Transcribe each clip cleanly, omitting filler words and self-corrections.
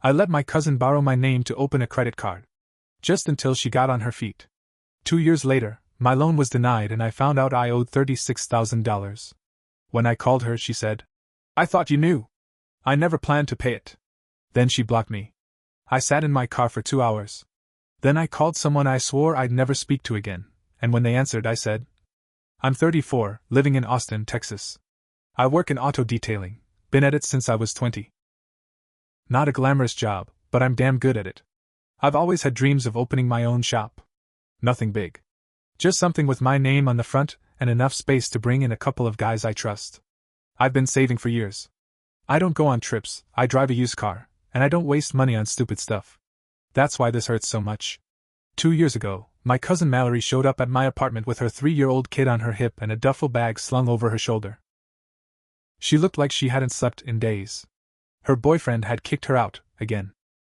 I let my cousin borrow my name to open a credit card. Just until she got on her feet. 2 years later, my loan was denied and I found out I owed $36,000. When I called her, she said, "I thought you knew. I never planned to pay it." Then she blocked me. I sat in my car for 2 hours. Then I called someone I swore I'd never speak to again, and when they answered, I said, "I'm 34, living in Austin, Texas. I work in auto detailing, been at it since I was 20. Not a glamorous job, but I'm damn good at it. I've always had dreams of opening my own shop. Nothing big. Just something with my name on the front and enough space to bring in a couple of guys I trust. I've been saving for years. I don't go on trips, I drive a used car, and I don't waste money on stupid stuff. That's why this hurts so much." 2 years ago, my cousin Mallory showed up at my apartment with her 3-year-old kid on her hip and a duffel bag slung over her shoulder. She looked like she hadn't slept in days. Her boyfriend had kicked her out, again.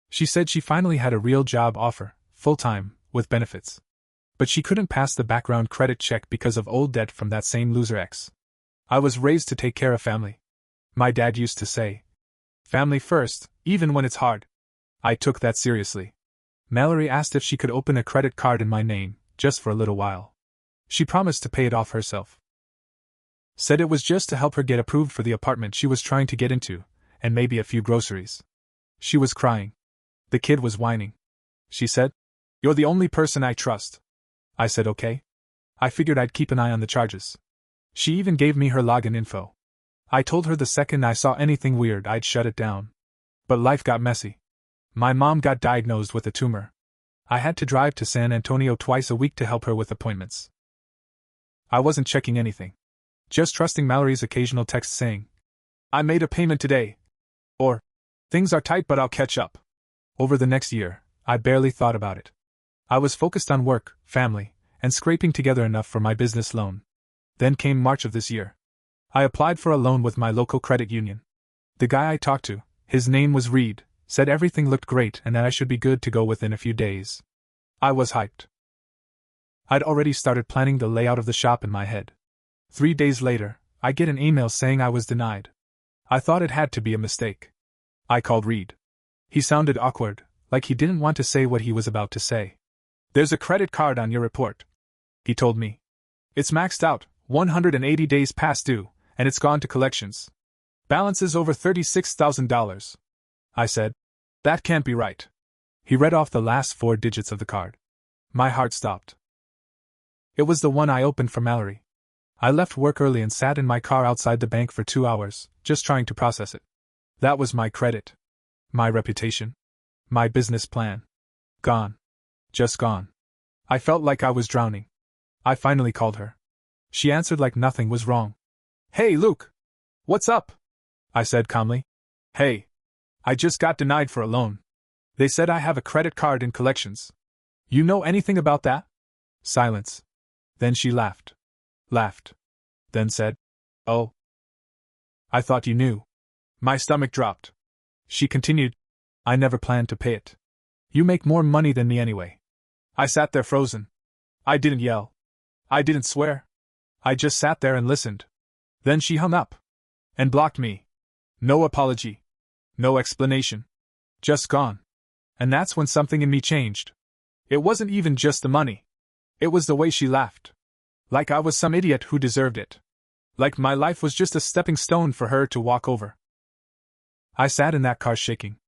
She said she finally had a real job offer, full-time, with benefits. But she couldn't pass the background credit check because of old debt from that same loser ex. I was raised to take care of family. My dad used to say, "Family first, even when it's hard." I took that seriously. Mallory asked if she could open a credit card in my name, just for a little while. She promised to pay it off herself. Said it was just to help her get approved for the apartment she was trying to get into, and maybe a few groceries. She was crying. The kid was whining. She said, "You're the only person I trust." I said okay. I figured I'd keep an eye on the charges. She even gave me her login info. I told her the second I saw anything weird I'd shut it down. But life got messy. My mom got diagnosed with a tumor. I had to drive to San Antonio twice a week to help her with appointments. I wasn't checking anything. Just trusting Mallory's occasional text saying, "I made a payment today." Or, "Things are tight but I'll catch up." Over the next year, I barely thought about it. I was focused on work, family, and scraping together enough for my business loan. Then came March of this year. I applied for a loan with my local credit union. The guy I talked to, his name was Reed, said everything looked great and that I should be good to go within a few days. I was hyped. I'd already started planning the layout of the shop in my head. 3 days later, I get an email saying I was denied. I thought it had to be a mistake. I called Reed. He sounded awkward, like he didn't want to say what he was about to say. "There's a credit card on your report," he told me. "It's maxed out, 180 days past due, and it's gone to collections. Balance is over $36,000. I said, "That can't be right." He read off the last 4 digits of the card. My heart stopped. It was the one I opened for Mallory. I left work early and sat in my car outside the bank for 2 hours, just trying to process it. That was my credit. My reputation. My business plan. Gone. Just gone. I felt like I was drowning. I finally called her. She answered like nothing was wrong. "Hey, Luke! What's up?" I said calmly. "Hey. I just got denied for a loan. They said I have a credit card in collections. You know anything about that?" Silence. Then she laughed. Laughed. Then said, "Oh. I thought you knew." My stomach dropped. She continued, "I never planned to pay it. You make more money than me anyway." I sat there frozen. I didn't yell. I didn't swear. I just sat there and listened. Then she hung up. And blocked me. No apology. No explanation. Just gone. And that's when something in me changed. It wasn't even just the money. It was the way she laughed. Like I was some idiot who deserved it. Like my life was just a stepping stone for her to walk over. I sat in that car shaking.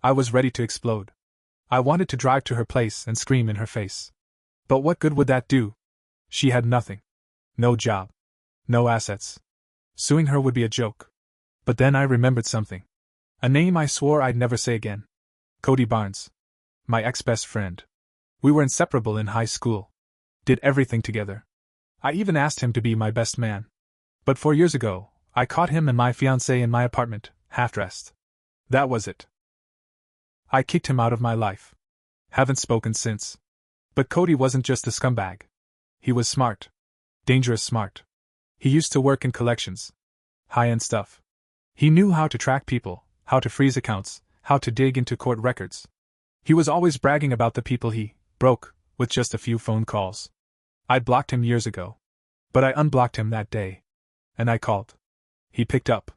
I was ready to explode. I wanted to drive to her place and scream in her face. But what good would that do? She had nothing. No job. No assets. Suing her would be a joke. But then I remembered something. A name I swore I'd never say again. Cody Barnes. My ex-best friend. We were inseparable in high school. Did everything together. I even asked him to be my best man. But 4 years ago, I caught him and my fiancée in my apartment, half-dressed. That was it. I kicked him out of my life. Haven't spoken since. But Cody wasn't just a scumbag. He was smart. Dangerous smart. He used to work in collections. High-end stuff. He knew how to track people, how to freeze accounts, how to dig into court records. He was always bragging about the people he broke with just a few phone calls. I'd blocked him years ago. But I unblocked him that day. And I called. He picked up.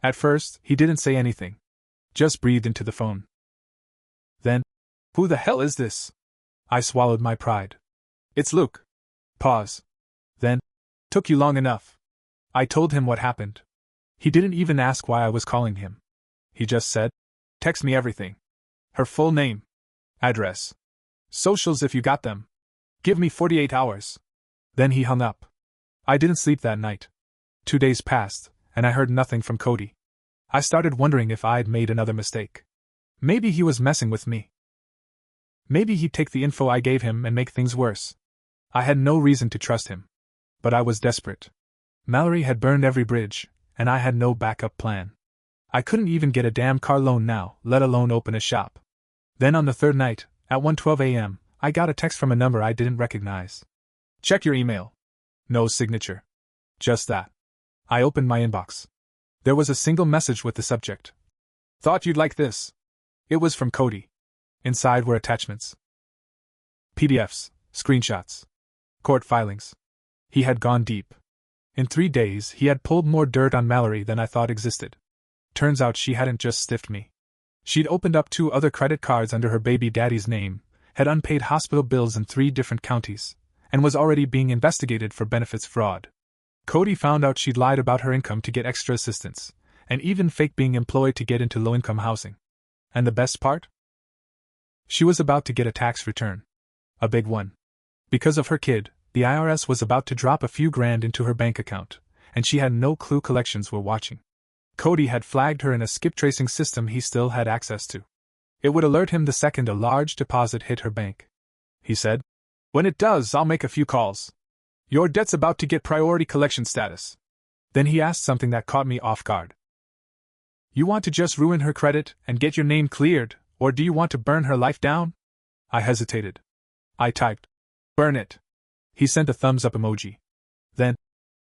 At first, he didn't say anything. Just breathed into the phone. Then, who the hell is this? I swallowed my pride. It's Luke. Pause. Then, took you long enough. I told him what happened. He didn't even ask why I was calling him. He just said, text me everything. Her full name. Address. Socials if you got them. Give me 48 hours. Then he hung up. I didn't sleep that night. 2 days passed, and I heard nothing from Cody. I started wondering if I'd made another mistake. Maybe he was messing with me. Maybe he'd take the info I gave him and make things worse. I had no reason to trust him. But I was desperate. Mallory had burned every bridge, and I had no backup plan. I couldn't even get a damn car loan now, let alone open a shop. Then on the third night, at 1:12 a.m., I got a text from a number I didn't recognize. Check your email. No signature. Just that. I opened my inbox. There was a single message with the subject. Thought you'd like this. It was from Cody. Inside were attachments. PDFs, screenshots, court filings. He had gone deep. In 3 days, he had pulled more dirt on Mallory than I thought existed. Turns out she hadn't just stiffed me. She'd opened up 2 other credit cards under her baby daddy's name, had unpaid hospital bills in 3 different counties, and was already being investigated for benefits fraud. Cody found out she'd lied about her income to get extra assistance, and even faked being employed to get into low-income housing. And the best part? She was about to get a tax return. A big one. Because of her kid, the IRS was about to drop a few grand into her bank account, and she had no clue collections were watching. Cody had flagged her in a skip tracing system he still had access to. It would alert him the second a large deposit hit her bank. He said, "When it does, I'll make a few calls. Your debt's about to get priority collection status." Then he asked something that caught me off guard. "You want to just ruin her credit and get your name cleared, or do you want to burn her life down?" I hesitated. I typed, "Burn it." He sent a thumbs up emoji. Then,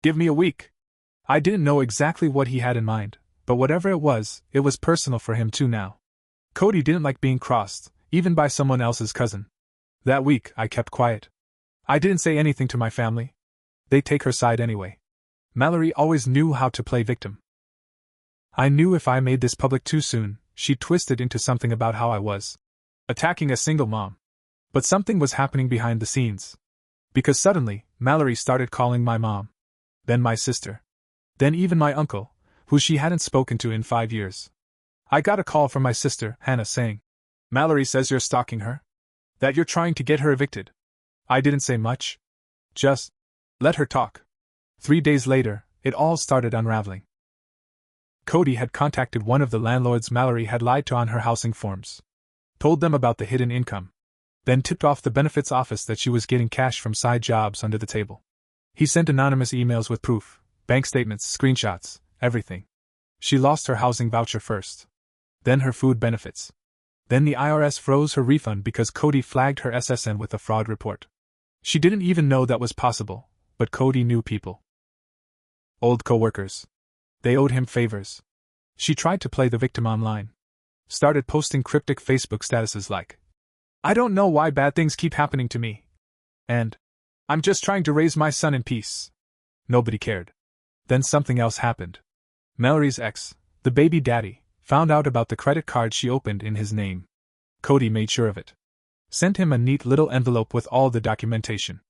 "Give me a week." I didn't know exactly what he had in mind, but whatever it was personal for him too now. Cody didn't like being crossed, even by someone else's cousin. That week, I kept quiet. I didn't say anything to my family. They'd take her side anyway. Mallory always knew how to play victim. I knew if I made this public too soon, she'd twist it into something about how I was attacking a single mom. But something was happening behind the scenes. Because suddenly, Mallory started calling my mom. Then my sister. Then even my uncle, who she hadn't spoken to in 5 years. I got a call from my sister, Hannah, saying, "Mallory says you're stalking her. That you're trying to get her evicted." I didn't say much. Just let her talk. 3 days later, it all started unraveling. Cody had contacted one of the landlords Mallory had lied to on her housing forms. Told them about the hidden income. Then tipped off the benefits office that she was getting cash from side jobs under the table. He sent anonymous emails with proof, bank statements, screenshots, everything. She lost her housing voucher first. Then her food benefits. Then the IRS froze her refund because Cody flagged her SSN with a fraud report. She didn't even know that was possible, but Cody knew people. Old co-workers. They owed him favors. She tried to play the victim online. Started posting cryptic Facebook statuses like, "I don't know why bad things keep happening to me," and "I'm just trying to raise my son in peace." Nobody cared. Then something else happened. Mallory's ex, the baby daddy, found out about the credit card she opened in his name. Cody made sure of it. Sent him a neat little envelope with all the documentation.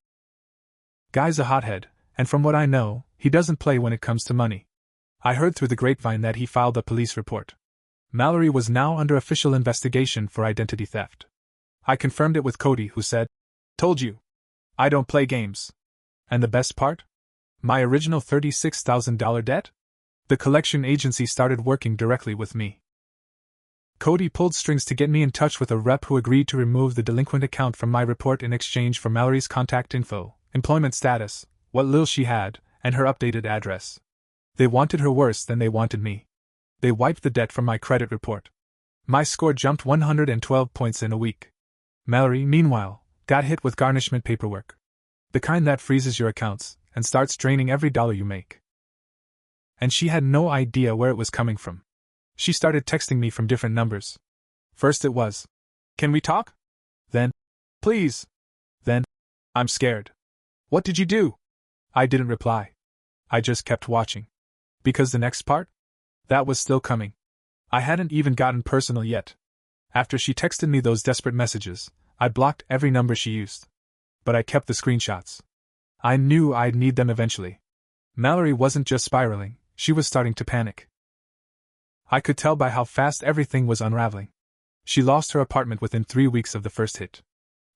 Guy's a hothead, and from what I know, he doesn't play when it comes to money. I heard through the grapevine that he filed a police report. Mallory was now under official investigation for identity theft. I confirmed it with Cody, who said, "Told you. I don't play games." And the best part? My original $36,000 debt? The collection agency started working directly with me. Cody pulled strings to get me in touch with a rep who agreed to remove the delinquent account from my report in exchange for Mallory's contact info, employment status, what little she had, and her updated address. They wanted her worse than they wanted me. They wiped the debt from my credit report. My score jumped 112 points in a week. Mallory, meanwhile, got hit with garnishment paperwork. The kind that freezes your accounts and starts draining every dollar you make. And she had no idea where it was coming from. She started texting me from different numbers. First it was, "Can we talk?" Then, "Please." Then, "I'm scared." "What did you do?" I didn't reply. I just kept watching. Because the next part? That was still coming. I hadn't even gotten personal yet. After she texted me those desperate messages, I blocked every number she used. But I kept the screenshots. I knew I'd need them eventually. Mallory wasn't just spiraling, she was starting to panic. I could tell by how fast everything was unraveling. She lost her apartment within 3 weeks of the first hit.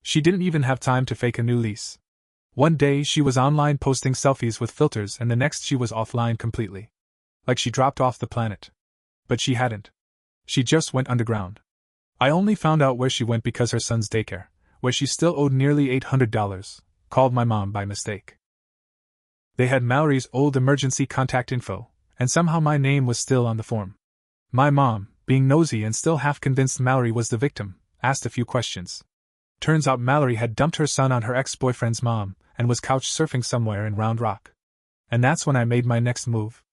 She didn't even have time to fake a new lease. One day she was online posting selfies with filters, and the next she was offline completely. Like she dropped off the planet. But she hadn't. She just went underground. I only found out where she went because her son's daycare, where she still owed nearly $800, called my mom by mistake. They had Mallory's old emergency contact info, and somehow my name was still on the form. My mom, being nosy and still half convinced Mallory was the victim, asked a few questions. Turns out Mallory had dumped her son on her ex-boyfriend's mom and was couch surfing somewhere in Round Rock. And that's when I made my next move.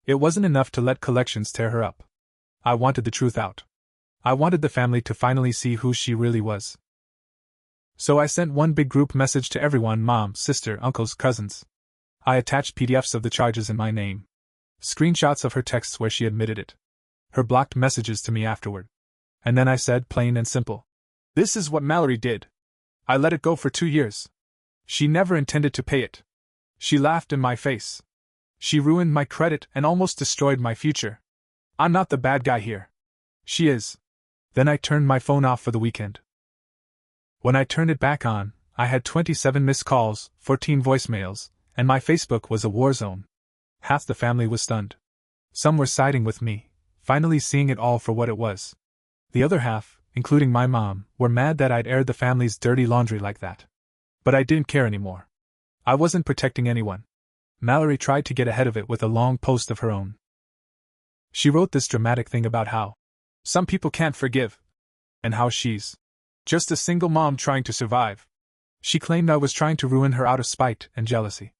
It wasn't enough to let collections tear her up. I wanted the truth out. I wanted the family to finally see who she really was. So I sent one big group message to everyone: mom, sister, uncles, cousins. I attached PDFs of the charges in my name. Screenshots of her texts where she admitted it. Her blocked messages to me afterward. And then I said, plain and simple, this is what Mallory did. I let it go for 2 years. She never intended to pay it. She laughed in my face. She ruined my credit and almost destroyed my future. I'm not the bad guy here. She is. Then I turned my phone off for the weekend. When I turned it back on, I had 27 missed calls, 14 voicemails, and my Facebook was a war zone. Half the family was stunned. Some were siding with me, finally seeing it all for what it was. The other half, including my mom, were mad that I'd aired the family's dirty laundry like that. But I didn't care anymore. I wasn't protecting anyone. Mallory tried to get ahead of it with a long post of her own. She wrote this dramatic thing about how some people can't forgive, and how she's just a single mom trying to survive. She claimed I was trying to ruin her out of spite and jealousy.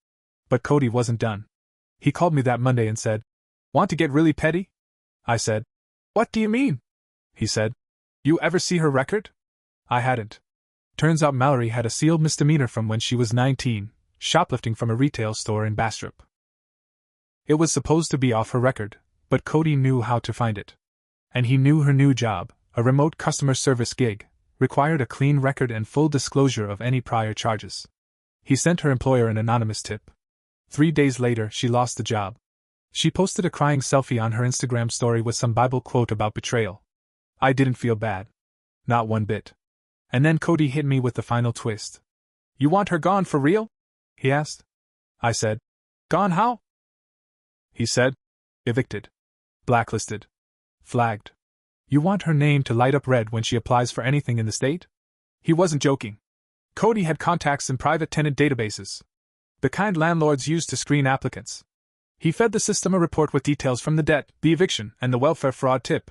But Cody wasn't done. He called me that Monday and said, "Want to get really petty?" I said, "What do you mean?" He said, "You ever see her record?" I hadn't. Turns out Mallory had a sealed misdemeanor from when she was 19, shoplifting from a retail store in Bastrop. It was supposed to be off her record, but Cody knew how to find it. And he knew her new job, a remote customer service gig, required a clean record and full disclosure of any prior charges. He sent her employer an anonymous tip. 3 days later, she lost the job. She posted a crying selfie on her Instagram story with some Bible quote about betrayal. I didn't feel bad. Not one bit. And then Cody hit me with the final twist. "You want her gone for real?" he asked. I said, "Gone how?" He said, "Evicted. Blacklisted. Flagged. You want her name to light up red when she applies for anything in the state?" He wasn't joking. Cody had contacts in private tenant databases, the kind landlords use to screen applicants. He fed the system a report with details from the debt, the eviction, and the welfare fraud tip.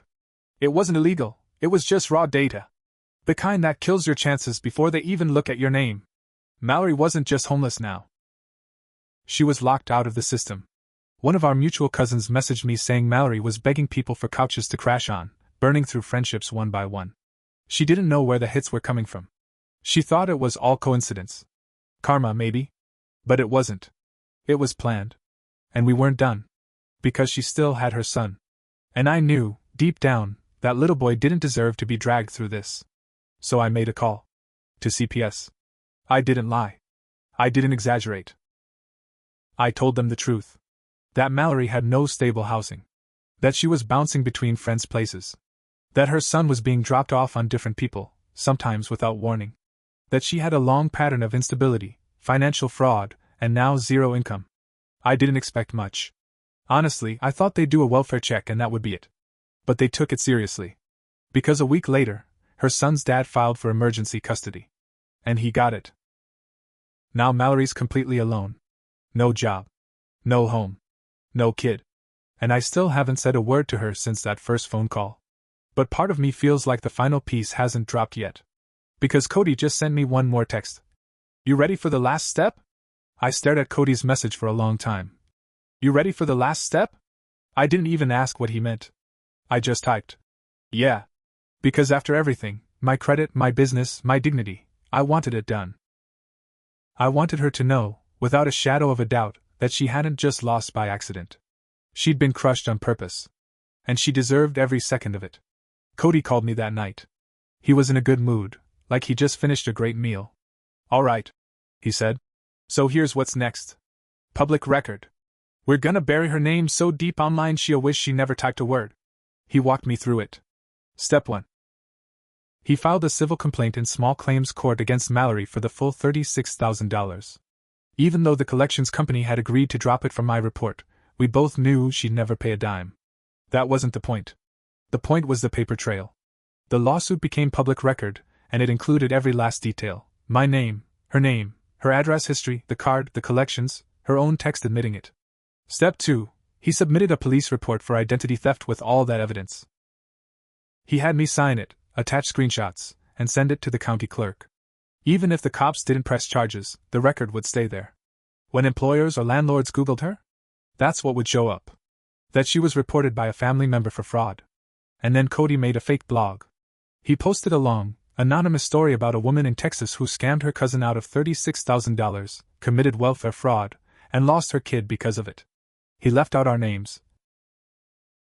It wasn't illegal, it was just raw data. The kind that kills your chances before they even look at your name. Mallory wasn't just homeless now. She was locked out of the system. One of our mutual cousins messaged me saying Mallory was begging people for couches to crash on, burning through friendships one by one. She didn't know where the hits were coming from. She thought it was all coincidence. Karma, maybe. But it wasn't. It was planned. And we weren't done. Because she still had her son. And I knew, deep down, that little boy didn't deserve to be dragged through this. So I made a call. To CPS. I didn't lie. I didn't exaggerate. I told them the truth. That Mallory had no stable housing. That she was bouncing between friends' places. That her son was being dropped off on different people, sometimes without warning. That she had a long pattern of instability, financial fraud, and now zero income. I didn't expect much. Honestly, I thought they'd do a welfare check and that would be it. But they took it seriously. Because a week later, her son's dad filed for emergency custody. And he got it. Now Mallory's completely alone. No job. No home. No kid. And I still haven't said a word to her since that first phone call. But part of me feels like the final piece hasn't dropped yet. Because Cody just sent me one more text. "You ready for the last step?" I stared at Cody's message for a long time. "You ready for the last step?" I didn't even ask what he meant. I just typed, "Yeah." Because after everything, my credit, my business, my dignity, I wanted it done. I wanted her to know, without a shadow of a doubt, that she hadn't just lost by accident. She'd been crushed on purpose. And she deserved every second of it. Cody called me that night. He was in a good mood, like he just finished a great meal. All right, he said. So here's what's next. Public record. We're gonna bury her name so deep online she'll wish she never typed a word. He walked me through it. Step 1. He filed a civil complaint in small claims court against Mallory for the full $36,000. Even though the collections company had agreed to drop it from my report, we both knew she'd never pay a dime. That wasn't the point. The point was the paper trail. The lawsuit became public record, and it included every last detail: my name, her address history, the card, the collections, her own text admitting it. Step 2. He submitted a police report for identity theft with all that evidence. He had me sign it, attach screenshots, and send it to the county clerk. Even if the cops didn't press charges, the record would stay there. When employers or landlords Googled her, that's what would show up. That she was reported by a family member for fraud. And then Cody made a fake blog. He posted a long, anonymous story about a woman in Texas who scammed her cousin out of $36,000, committed welfare fraud, and lost her kid because of it. He left out our names,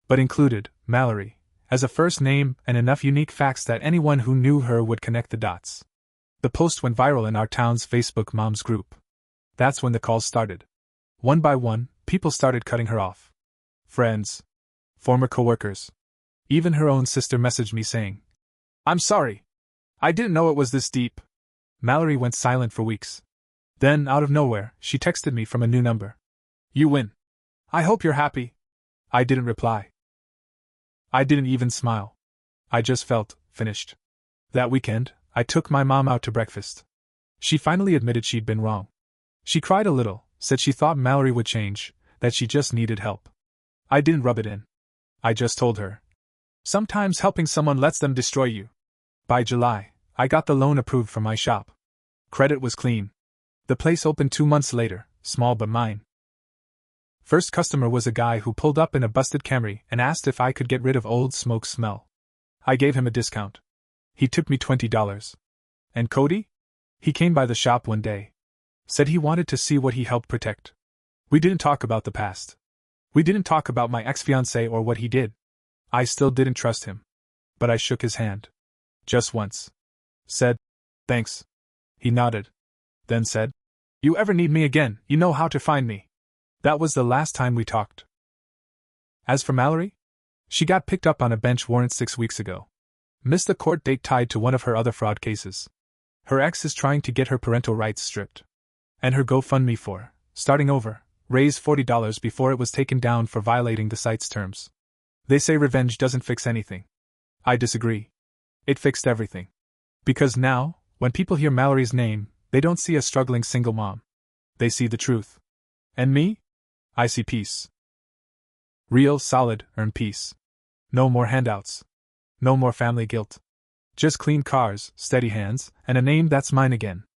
but included Mallory as a first name and enough unique facts that anyone who knew her would connect the dots. The post went viral in our town's Facebook moms group. That's when the calls started. One by one, people started cutting her off. Friends, former coworkers, even her own sister messaged me saying, "I'm sorry. I didn't know it was this deep." Mallory went silent for weeks. Then, out of nowhere, she texted me from a new number. "You win. I hope you're happy." I didn't reply. I didn't even smile. I just felt finished. That weekend, I took my mom out to breakfast. She finally admitted she'd been wrong. She cried a little, said she thought Mallory would change, that she just needed help. I didn't rub it in. I just told her, sometimes helping someone lets them destroy you. By July, I got the loan approved from my shop. Credit was clean. The place opened 2 months later, small but mine. First customer was a guy who pulled up in a busted Camry and asked if I could get rid of old smoke smell. I gave him a discount. He tipped me $20. And Cody? He came by the shop one day. Said he wanted to see what he helped protect. We didn't talk about the past. We didn't talk about my ex-fiancée or what he did. I still didn't trust him. But I shook his hand. Just once. Said, "Thanks." He nodded. Then said, "You ever need me again, you know how to find me." That was the last time we talked. As for Mallory, she got picked up on a bench warrant 6 weeks ago. Missed a court date tied to one of her other fraud cases. Her ex is trying to get her parental rights stripped. And her GoFundMe for starting over raised $40 before it was taken down for violating the site's terms. They say revenge doesn't fix anything. I disagree. It fixed everything. Because now, when people hear Mallory's name, they don't see a struggling single mom. They see the truth. And me? I see peace. Real, solid, earned peace. No more handouts. No more family guilt. Just clean cars, steady hands, and a name that's mine again.